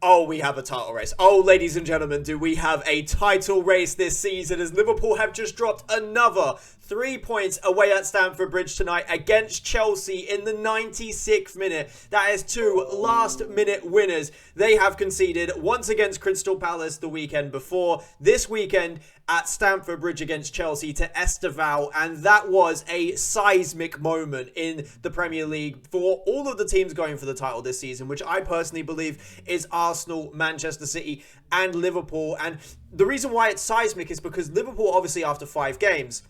Oh, we have a title race. Oh, ladies and gentlemen, do we have a title race this season as Liverpool have just dropped another 3 points away at Stamford Bridge tonight against Chelsea in the 96th minute. That is two last-minute winners they have conceded, once against Crystal Palace the weekend before, this weekend at Stamford Bridge against Chelsea to Esteval, and that was a seismic moment in the Premier League for all of the teams going for the title this season, which I personally believe is Arsenal, Manchester City, and Liverpool. And the reason why it's seismic is because Liverpool, obviously, after 5 games,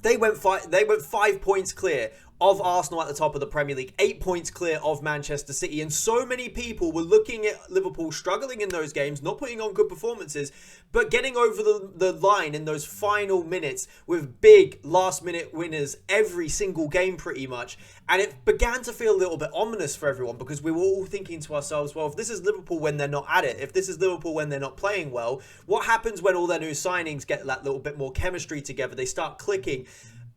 they went 5 points clear of Arsenal at the top of the Premier League, 8 points clear of Manchester City, and so many people were looking at Liverpool struggling in those games, not putting on good performances, but getting over the line in those final minutes with big last-minute winners every single game pretty much, and it began to feel a little bit ominous for everyone because we were all thinking to ourselves, well, if this is Liverpool when they're not at it, if this is Liverpool when they're not playing well, what happens when all their new signings get that little bit more chemistry together, they start clicking?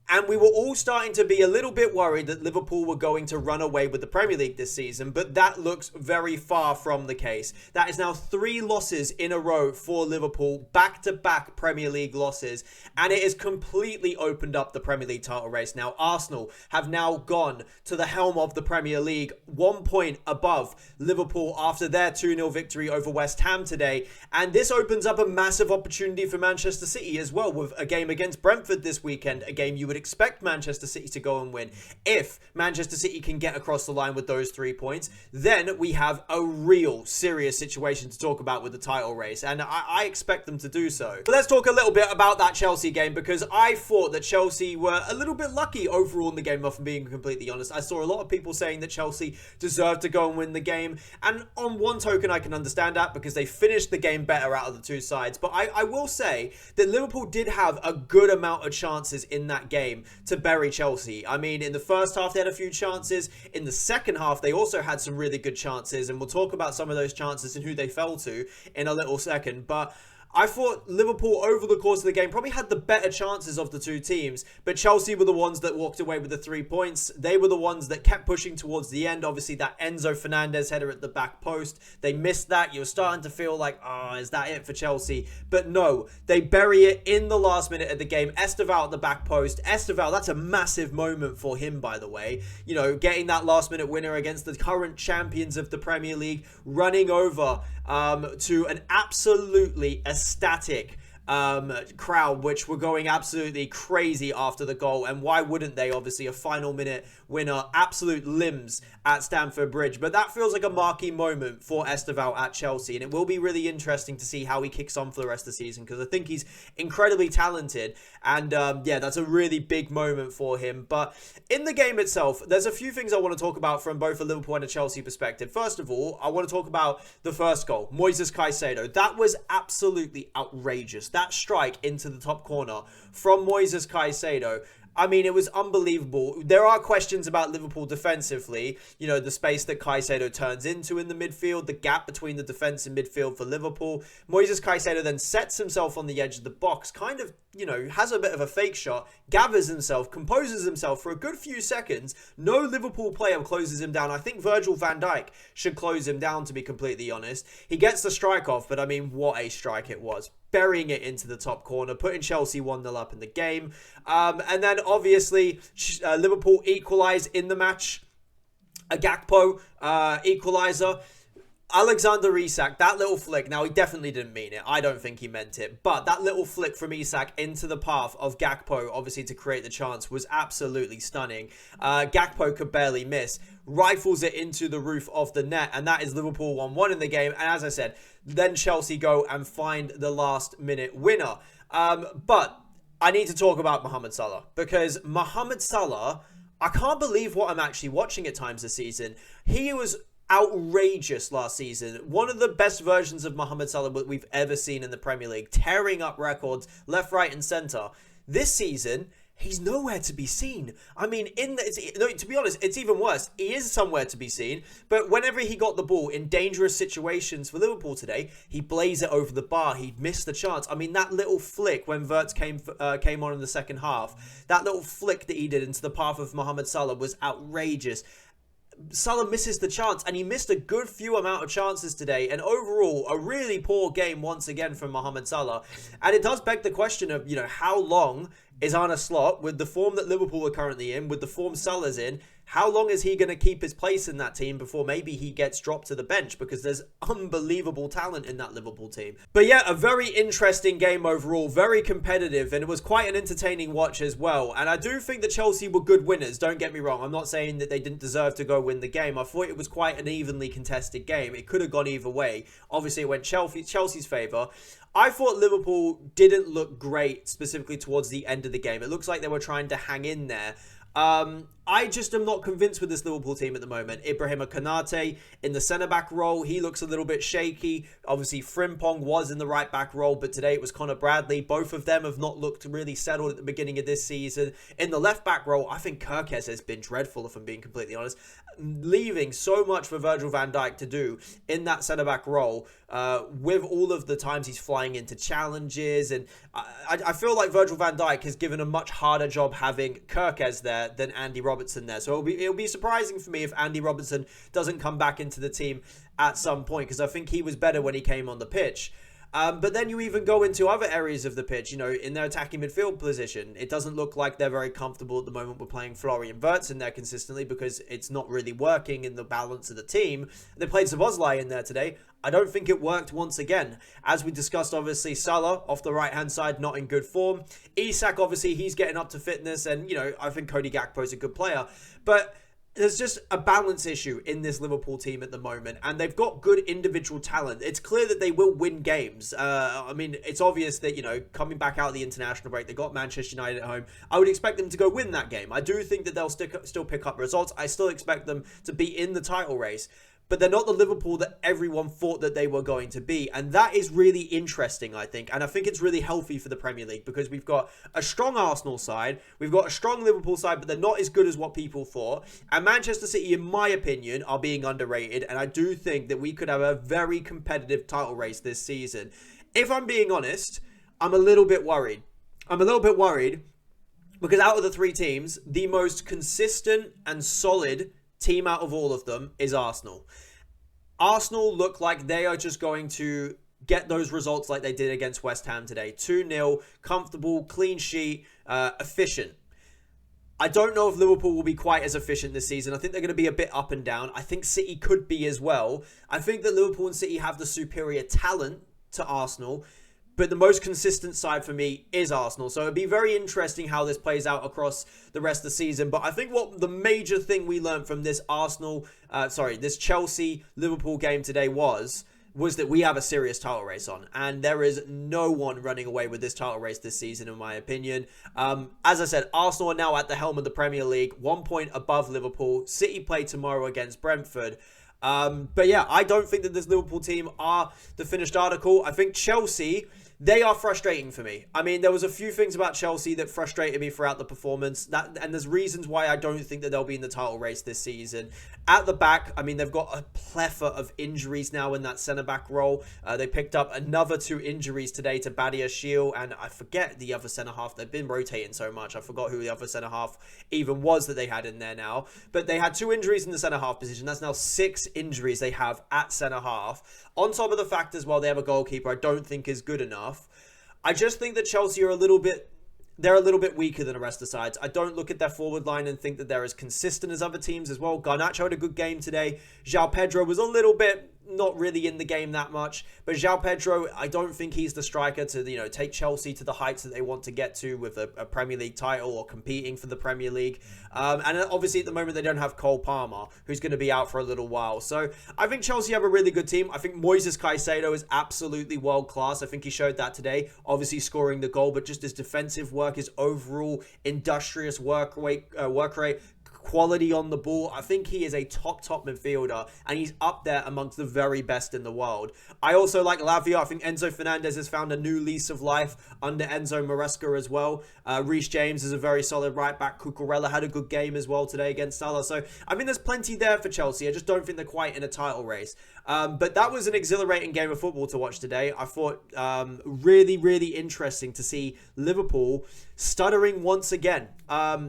And we were all starting to be a little bit worried that Liverpool were going to run away with the Premier League this season, but that looks very far from the case. That is now 3 losses in a row for Liverpool, back-to-back Premier League losses, and it has completely opened up the Premier League title race. Now, Arsenal have now gone to the helm of the Premier League, 1 point above Liverpool after their 2-0 victory over West Ham today, and this opens up a massive opportunity for Manchester City as well, with a game against Brentford this weekend, a game you would expect Manchester City to go and win. If Manchester City can get across the line with those 3 points, then we have a real serious situation to talk about with the title race, and I expect them to do so. But let's talk a little bit about that Chelsea game, because I thought that Chelsea were a little bit lucky overall in the game, if I'm being completely honest. I saw a lot of people saying that Chelsea deserved to go and win the game, and on one token I can understand that because they finished the game better out of the two sides, but I will say that Liverpool did have a good amount of chances in that game to bury Chelsea. I mean, in the first half they had a few chances. In the second half they also had some really good chances, and we'll talk about some of those chances and who they fell to in a little second. But I thought Liverpool over the course of the game probably had the better chances of the two teams, but Chelsea were the ones that walked away with the 3 points. They were the ones that kept pushing towards the end. Obviously, that Enzo Fernandez header at the back post, they missed that. You were starting to feel like, oh, is that it for Chelsea? But no, they bury it in the last minute of the game. Esteval at the back post. Esteval, that's a massive moment for him, by the way. You know, getting that last minute winner against the current champions of the Premier League, running over to an absolutely ecstatic crowd, which were going absolutely crazy after the goal. And why wouldn't they? Obviously, a final minute winner, absolute limbs at Stamford Bridge. But that feels like a marquee moment for Esteval at Chelsea, and it will be really interesting to see how he kicks on for the rest of the season, because I think he's incredibly talented, and yeah, that's a really big moment for him. But in the game itself, there's a few things I want to talk about from both a Liverpool and a Chelsea perspective. First of all, I want to talk about the first goal, Moises Caicedo. That was absolutely outrageous. That strike into the top corner from Moises Caicedo, I mean, it was unbelievable. There are questions about Liverpool defensively. You know, the space that Caicedo turns into in the midfield, the gap between the defence and midfield for Liverpool. Moises Caicedo then sets himself on the edge of the box, kind of, you know, has a bit of a fake shot, gathers himself, composes himself for a good few seconds. No Liverpool player closes him down. I think Virgil van Dijk should close him down, to be completely honest. He gets the strike off, but I mean, what a strike it was. Burying it into the top corner, putting Chelsea 1-0 up in the game. And then, obviously, Liverpool equalise in the match. A Gakpo equaliser. Alexander Isak, that little flick, now he definitely didn't mean it. I don't think he meant it. But that little flick from Isak into the path of Gakpo, obviously to create the chance, was absolutely stunning. Gakpo could barely miss. Rifles it into the roof of the net, and that is Liverpool 1-1 in the game. And as I said, then Chelsea go and find the last minute winner. But I need to talk about Mohamed Salah, because Mohamed Salah, I can't believe what I'm actually watching at times this season. He was outrageous last season. One of the best versions of Mohamed Salah we've ever seen in the Premier League, tearing up records left, right and centre. This season, he's nowhere to be seen. I mean, to be honest, it's even worse. He is somewhere to be seen, but whenever he got the ball in dangerous situations for Liverpool today, he blazed it over the bar. He'd missed the chance. I mean, that little flick when Wirtz came on in the second half, that little flick that he did into the path of Mohamed Salah was outrageous. Salah misses the chance, and he missed a good few amount of chances today, and overall a really poor game once again from Mohamed Salah. And it does beg the question of, how long is Arne Slot, with the form that Liverpool are currently in, with the form Salah's in, how long is he going to keep his place in that team before maybe he gets dropped to the bench, because there's unbelievable talent in that Liverpool team. But yeah, a very interesting game overall, very competitive, and it was quite an entertaining watch as well. And I do think that Chelsea were good winners, don't get me wrong. I'm not saying that they didn't deserve to go win the game. I thought it was quite an evenly contested game. It could have gone either way. Obviously, it went Chelsea's favour. I thought Liverpool didn't look great, specifically towards the end of the game. It looks like they were trying to hang in there. I just am not convinced with this Liverpool team at the moment. Ibrahima Konate in the centre-back role, he looks a little bit shaky. Obviously, Frimpong was in the right-back role, but today it was Conor Bradley. Both of them have not looked really settled at the beginning of this season. In the left-back role, I think Kirkes has been dreadful, if I'm being completely honest, leaving so much for Virgil van Dijk to do in that centre-back role, with all of the times he's flying into challenges. And I feel like Virgil van Dijk has given a much harder job having Kirkes there than Andy Robertson there. So it'll be surprising for me if Andy Robertson doesn't come back into the team at some point, because I think he was better when he came on the pitch. But then you even go into other areas of the pitch, in their attacking midfield position. It doesn't look like they're very comfortable at the moment with playing Florian Wirtz in there consistently, because it's not really working in the balance of the team. They played Szoboszlai in there today. I don't think it worked once again. As we discussed, obviously, Salah off the right-hand side, not in good form. Isak, obviously, he's getting up to fitness, and, I think Cody Gakpo's a good player. But there's just a balance issue in this Liverpool team at the moment, and they've got good individual talent. It's clear that they will win games. It's obvious that, coming back out of the international break, they got Manchester United at home. I would expect them to go win that game. I do think that they'll still pick up results. I still expect them to be in the title race. But they're not the Liverpool that everyone thought that they were going to be. And that is really interesting, I think. And I think it's really healthy for the Premier League, because we've got a strong Arsenal side, we've got a strong Liverpool side, but they're not as good as what people thought. And Manchester City, in my opinion, are being underrated. And I do think that we could have a very competitive title race this season. If I'm being honest, I'm a little bit worried. Because out of the three teams, the most consistent and solid team out of all of them is Arsenal. Arsenal look like they are just going to get those results like they did against West Ham today. 2-0, comfortable, clean sheet, efficient. I don't know if Liverpool will be quite as efficient this season. I think they're going to be a bit up and down. I think City could be as well. I think that Liverpool and City have the superior talent to Arsenal, but the most consistent side for me is Arsenal. So it'd be very interesting how this plays out across the rest of the season. But I think what the major thing we learned from this this Chelsea-Liverpool game today was that we have a serious title race on. And there is no one running away with this title race this season, in my opinion. As I said, Arsenal are now at the helm of the Premier League, 1 point above Liverpool. City play tomorrow against Brentford. But yeah, I don't think that this Liverpool team are the finished article. I think Chelsea, they are frustrating for me. I mean, there was a few things about Chelsea that frustrated me throughout the performance. And there's reasons why I don't think that they'll be in the title race this season. At the back, I mean, they've got a plethora of injuries now in that centre-back role. They picked up another 2 injuries today to Badiashile, and I forget the other centre-half. They've been rotating so much. I forgot who the other centre-half even was that they had in there now. But they had 2 injuries in the centre-half position. That's now 6 injuries they have at centre-half. On top of the fact as well, they have a goalkeeper I don't think is good enough. I just think that Chelsea are a little bit weaker than the rest of the sides. I don't look at their forward line and think that they're as consistent as other teams as well. Garnacho had a good game today. João Pedro was a little bit not really in the game that much, but João Pedro, I don't think he's the striker to take Chelsea to the heights that they want to get to with a Premier League title or competing for the Premier League. And obviously at the moment they don't have Cole Palmer, who's going to be out for a little while. So I think Chelsea have a really good team. I think Moises Caicedo is absolutely world class. I think he showed that today, obviously scoring the goal, but just his defensive work, his overall industrious work rate, quality on the ball. I think he is a top midfielder, and he's up there amongst the very best in the world. I also like Lavia. I think Enzo Fernandez has found a new lease of life under Enzo Maresca as well. Reece James is a very solid right back. Cucurella had a good game as well today against Salah. So I think there's plenty there for Chelsea. I just don't think they're quite in a title race. But that was an exhilarating game of football to watch today. I thought really interesting to see Liverpool stuttering once again.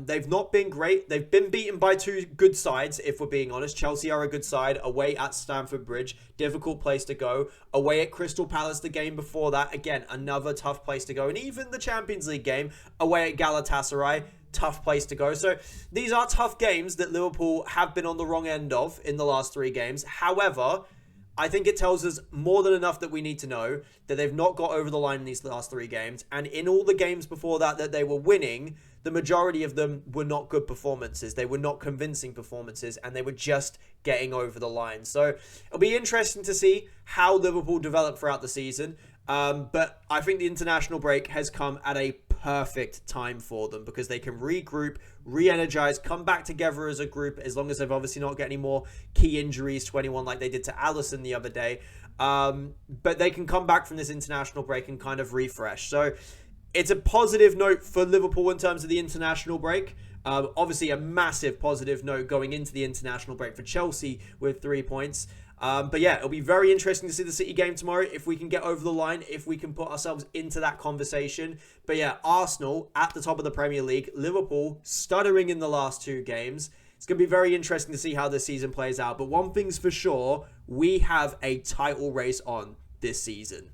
They've not been great. They've been beaten beaten by two good sides, if we're being honest. Chelsea are a good side, away at Stamford Bridge, difficult place to go. Away at Crystal Palace the game before that, again, another tough place to go. And even the Champions League game, away at Galatasaray, tough place to go. So these are tough games that Liverpool have been on the wrong end of in the last 3 games. However, I think it tells us more than enough that we need to know that they've not got over the line in these last 3 games. And in all the games before that they were winning, the majority of them were not good performances. They were not convincing performances, and they were just getting over the line. So it'll be interesting to see how Liverpool develop throughout the season. But I think the international break has come at a perfect time for them, because they can regroup, re-energize, come back together as a group, as long as they've obviously not got any more key injuries to anyone like they did to Alisson the other day. But they can come back from this international break and kind of refresh. So it's a positive note for Liverpool in terms of the international break. Obviously a massive positive note going into the international break for Chelsea with 3 points. But yeah, it'll be very interesting to see the City game tomorrow, if we can get over the line, if we can put ourselves into that conversation. But yeah, Arsenal at the top of the Premier League, Liverpool stuttering in the last 2 games. It's going to be very interesting to see how this season plays out. But one thing's for sure, we have a title race on this season.